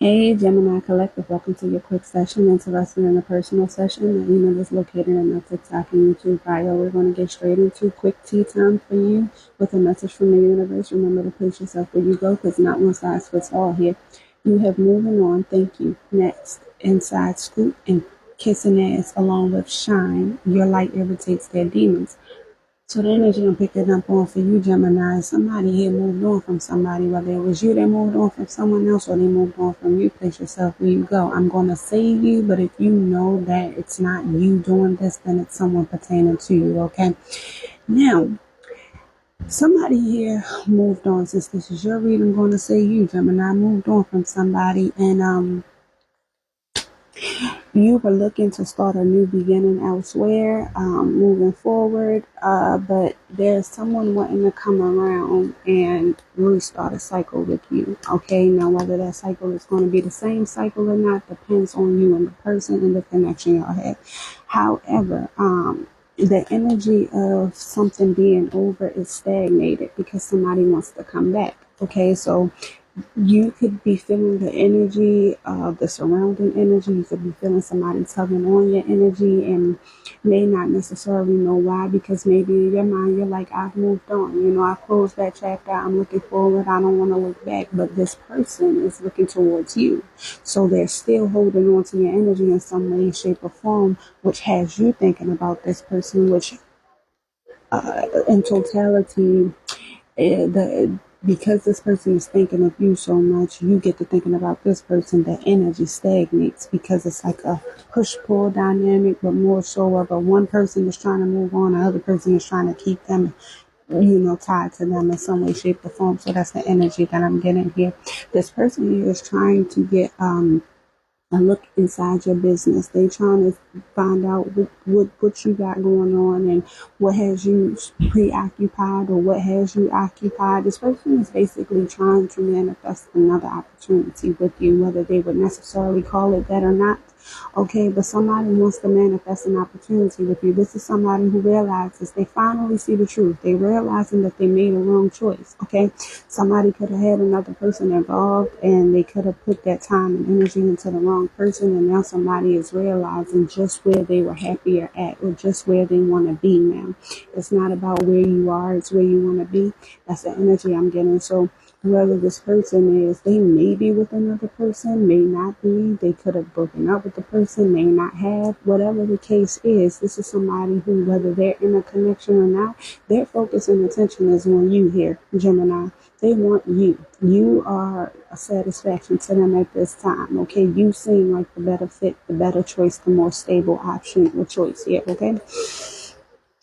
Hey, Gemini Collective, welcome to your quick session. Interested in a personal session? The email is located in the TikTok and YouTube bio. We're going to get straight into quick tea time for you with a message from the universe. Remember to place yourself where you go because not one size fits all here. You have moving on. Thank you. Next, inside scoop and kissing ass along with shine. Your light irritates their demons. So the energy I'm picking up on for you, Gemini, somebody here moved on from somebody, whether it was you that moved on from someone else or they moved on from you. Place yourself where you go. I'm going to say you, but if you know that it's not you doing this, then it's someone pertaining to you, okay? Now, somebody here moved on. Since this is your reading, I'm going to say you, Gemini, moved on from somebody, and you were looking to start a new beginning elsewhere, moving forward, but there's someone wanting to come around and restart a cycle with you. Okay, now whether that cycle is going to be the same cycle or not depends on you and the person and the connection y'all have. However, the energy of something being over is stagnated because somebody wants to come back. Okay, so you could be feeling the energy of the surrounding energy. You could be feeling somebody tugging on your energy and may not necessarily know why, because maybe in your mind you're like, I've moved on. I closed that chapter. I'm looking forward. I don't want to look back. But this person is looking towards you. So they're still holding on to your energy in some way, shape, or form, which has you thinking about this person, which in totality, because this person is thinking of you so much, you get to thinking about this person, the energy stagnates because it's like a push-pull dynamic, but more so of a one person is trying to move on, the other person is trying to keep them, tied to them in some way, shape, or form. So that's the energy that I'm getting here. This person here is trying to get a look inside your business. They trying to find out what you got going on and what has you preoccupied or what has you occupied. This person is basically trying to manifest another opportunity with you, whether they would necessarily call it that or not. Okay, but somebody wants to manifest an opportunity with you. This is somebody who realizes they finally see the truth. They realizing that they made a wrong choice. Okay, somebody could have had another person involved and they could have put that time and energy into the wrong person, and now somebody is realizing just where they were happier at or just where they want to be now. It's not about where you are, it's where you want to be. That's the energy I'm getting. So whoever this person is, they may be with another person, may not be. They could have broken up with the person, may not have. Whatever the case is, this is somebody who, whether they're in a connection or not, their focus and attention is on you here, Gemini. They want you. You are a satisfaction to them at this time, okay? You seem like the better fit, the better choice, the more stable option or choice here, okay?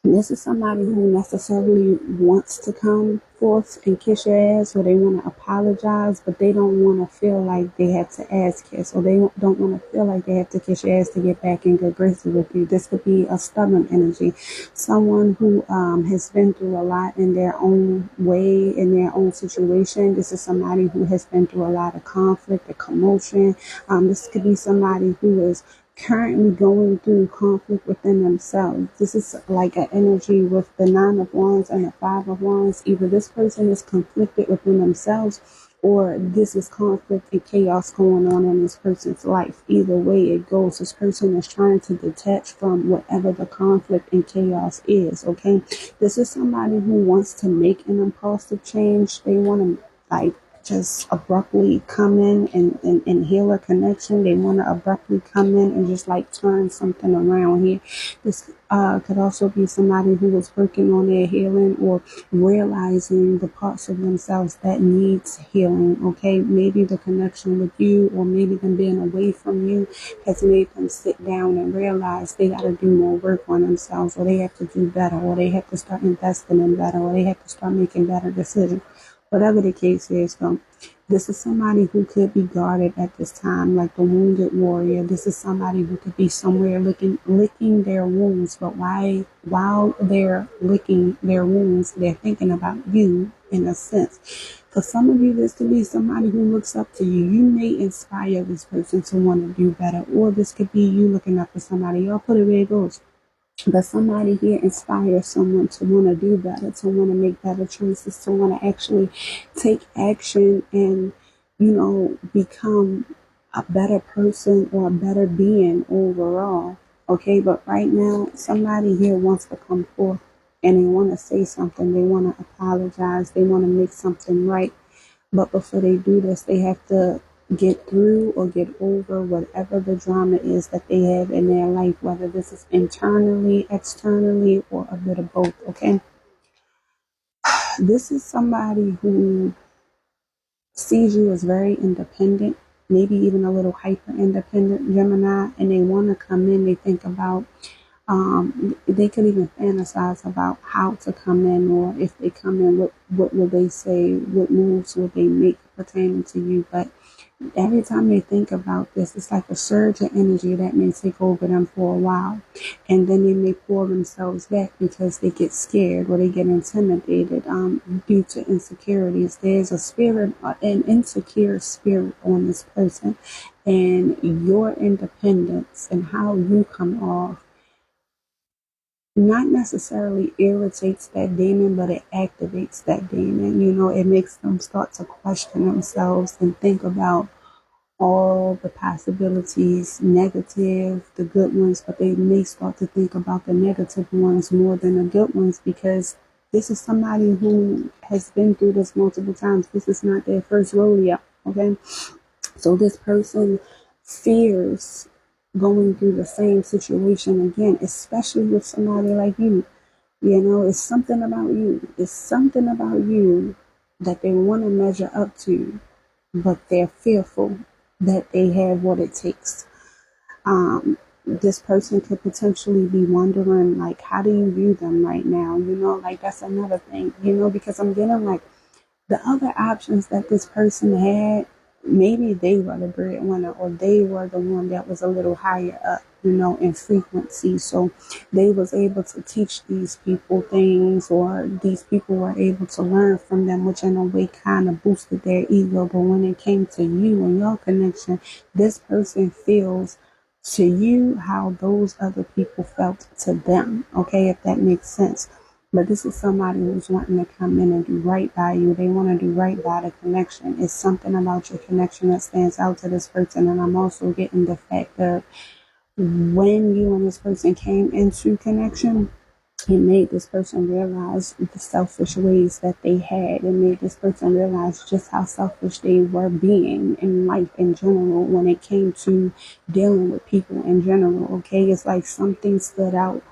This is somebody who necessarily wants to come forth and kiss your ass, or they want to apologize, but they don't want to feel like they have to ass kiss, or they don't want to feel like they have to kiss your ass to get back in good graces with you. This could be a stubborn energy, someone who has been through a lot in their own way, in their own situation. This is somebody who has been through a lot of conflict, a commotion. This could be somebody who is currently going through conflict within themselves. This is like an energy with the 9 of Wands and the 5 of Wands. Either this person is conflicted within themselves, or this is conflict and chaos going on in this person's life. Either way it goes, this person is trying to detach from whatever the conflict and chaos is, okay? This is somebody who wants to make an impulsive change. They want to just abruptly come in and heal a connection. They want to abruptly come in and just turn something around here. This could also be somebody who was working on their healing or realizing the parts of themselves that needs healing. Okay, maybe the connection with you or maybe them being away from you has made them sit down and realize they got to do more work on themselves, or they have to do better, or they have to start investing in better, or they have to start making better decisions. Whatever the case is, though, this is somebody who could be guarded at this time, like the wounded warrior. This is somebody who could be somewhere licking their wounds, but while they're licking their wounds, they're thinking about you in a sense. For some of you, this could be somebody who looks up to you. You may inspire this person to want to do better, or this could be you looking up to somebody. Y'all put it where it goes. But somebody here inspires someone to want to do better, to want to make better choices, to want to actually take action and, become a better person or a better being overall. Okay, but right now, somebody here wants to come forth and they want to say something, they want to apologize, they want to make something right. But before they do this, they have to get through or get over whatever the drama is that they have in their life, whether this is internally, externally, or a bit of both. Okay, this is somebody who sees you as very independent, maybe even a little hyper independent Gemini, and they want to come in. They think about, they could even fantasize about how to come in, or if they come in, what will they say, what moves will they make pertaining to you. But every time they think about this, it's like a surge of energy that may take over them for a while. And then they may pull themselves back because they get scared or they get intimidated due to insecurities. There's a spirit, an insecure spirit on this person. And your independence and how you come off not necessarily irritates that demon, but it activates that demon. You know, it makes them start to question themselves and think about all the possibilities, negative, the good ones, but they may start to think about the negative ones more than the good ones because this is somebody who has been through this multiple times. This is not their first rodeo, okay? So this person fears going through the same situation again, especially with somebody like you. You know, it's something about you. It's something about you that they want to measure up to, but they're fearful that they have what it takes. This person could potentially be wondering, like, how do you view them right now? You know, like that's another thing, you know, because I'm getting like the other options that this person had, maybe they were the breadwinner or they were the one that was a little higher up, you know, in frequency. So they was able to teach these people things, or these people were able to learn from them, which in a way kind of boosted their ego. But when it came to you and your connection, this person feels to you how those other people felt to them. Okay, if that makes sense. But this is somebody who's wanting to come in and do right by you. They want to do right by the connection. It's something about your connection that stands out to this person. And I'm also getting the fact that when you and this person came into connection, it made this person realize the selfish ways that they had. It made this person realize just how selfish they were being in life in general when it came to dealing with people in general. Okay, it's like something stood out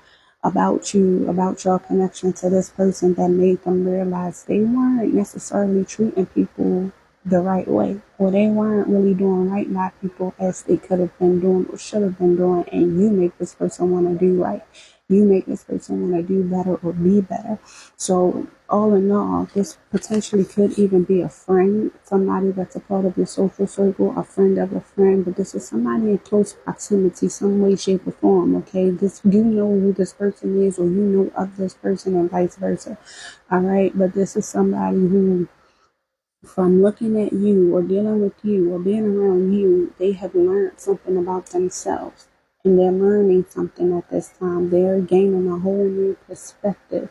about you, about your connection to this person that made them realize they weren't necessarily treating people the right way, or they weren't really doing right by people as they could have been doing or should have been doing. And you make this person want to do right. You make this person want to do better or be better. So all in all, this potentially could even be a friend, somebody that's a part of your social circle, a friend of a friend, but this is somebody in close proximity, some way, shape, or form. Okay, this, you know who this person is, or you know of this person, and vice versa. All right, but this is somebody who, from looking at you or dealing with you or being around you, they have learned something about themselves. And they're learning something at this time. They're gaining a whole new perspective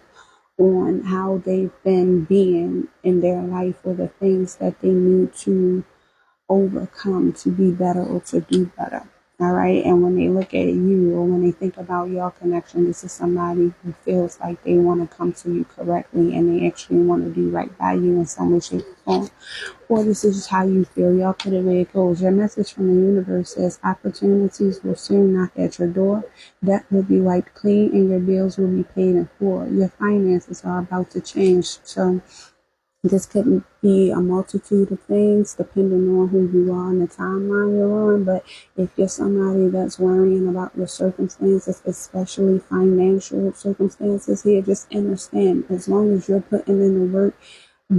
on how they've been being in their life, or the things that they need to overcome to be better or to do better. All right. And when they look at you, or when they think about your connection, this is somebody who feels like they want to come to you correctly and they actually want to do right by you in some way, shape, or form. Or this is just how you feel. Y'all put it where it goes. Your message from the universe says opportunities will soon knock at your door. Debt will be wiped clean and your bills will be paid in full. Your finances are about to change. So this could be a multitude of things depending on who you are and the timeline you're on. But if you're somebody that's worrying about your circumstances, especially financial circumstances here, just understand, as long as you're putting in the work,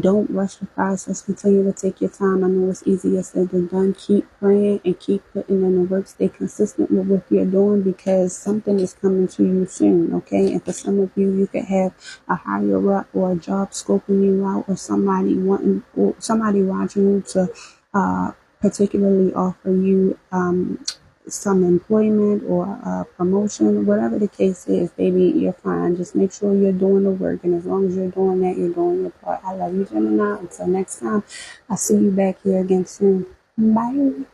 don't rush the process. Continue to take your time. I know it's easier said than done. Keep praying and keep putting in the work. Stay consistent with what you're doing, because something is coming to you soon, okay? And for some of you, you could have a higher up or a job scoping you out, or somebody wanting, or somebody watching you to particularly offer you some employment or a promotion. Whatever the case is, baby, you're fine. Just make sure you're doing the work, and as long as you're doing that, you're doing your part. I love you, Gemini. Until next time, I'll see you back here again soon. Bye.